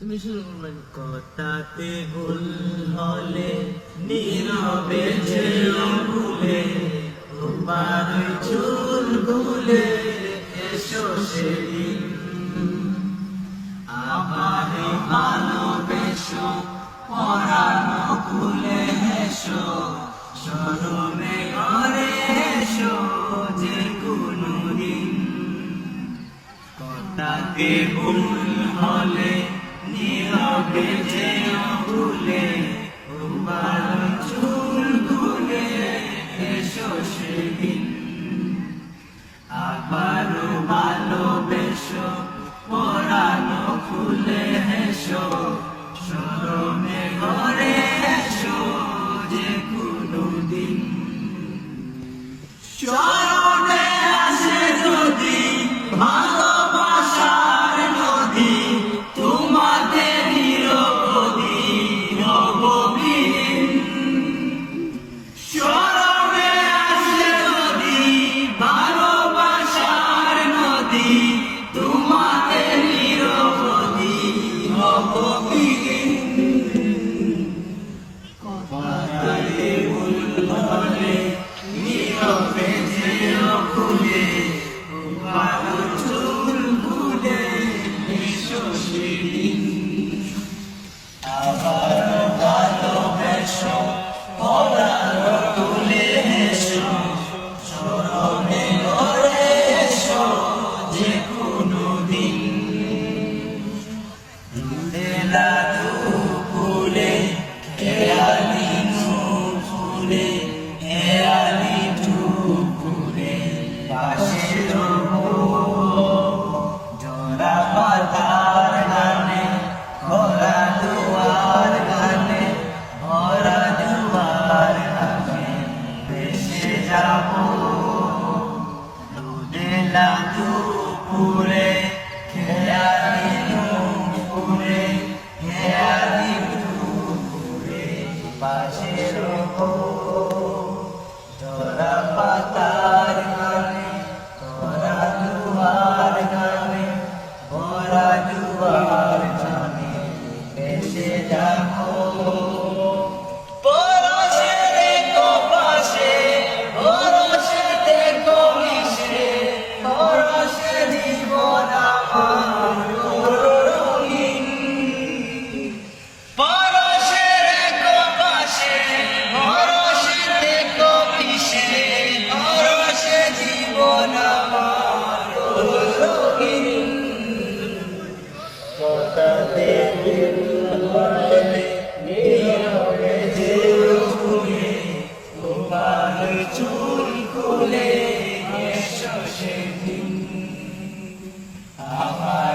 তুমি শুরু করবেন। কথাতে ভুল হলে নীরবে যেও ভুলে, তোমার চুল খুলে এসো সেদিন। আমারে ভালোবেসো, পরানো খুলে হেসো, শরমে ঘরে এসো যে কোনো দিন। কথাতে ভুল হলে নীরবে যেও ভুলে, তোমার চুল খুলে এসো সেদিন। আবারও ভালোবেসো, পরানো খুলে হেসো, শরমে ঘরে এসো যে কোনো দিন। চরণে আসে যদি ভালোবাসার নদী, তোমাদের নিরবধি নববিহীন। চরণে আসে যদি ভালোবাসার নদী, তোমাদের নিরবধি নববিহীন। কথাতে ভুল হলে নীরবে যেও ভুলে, তোমার চুল খুলে এসো সেদিন। আবার ভালোবেসো, পরানো খুলে হেসো, শরমে ঘরে এসো যে কোনো দিন। রুদেলা দুপুরে খেয়ালি নুপুরে, খেয়ালি দুপুরে পাশে রবো, জোড়া পাতার গানে ভরা দুয়ার গানে, ভরা দুয়ার গানে ভেসে যাবো। রুদেলা দুপুরে খেয়ালি নুপুরে, খেয়ালি দুপুরে পাশে রবো, জোড়া পাতার গানে ভরা দুয়ার গানে, ভরা দুয়ার গানে ভেসে যাবো। পরশে দেখো পাশে, পরশে দেখো মিশে, পরশে জীবন আমার রঙিন। পরশে দেখো পাশে, পরশে দেখো মিশে, পরশে জীবন আমার রঙিন। কথাতে ভুল হলে নীরবে যেও ভুলে, তোমার চুল খুলে এসো সেদিন। আমার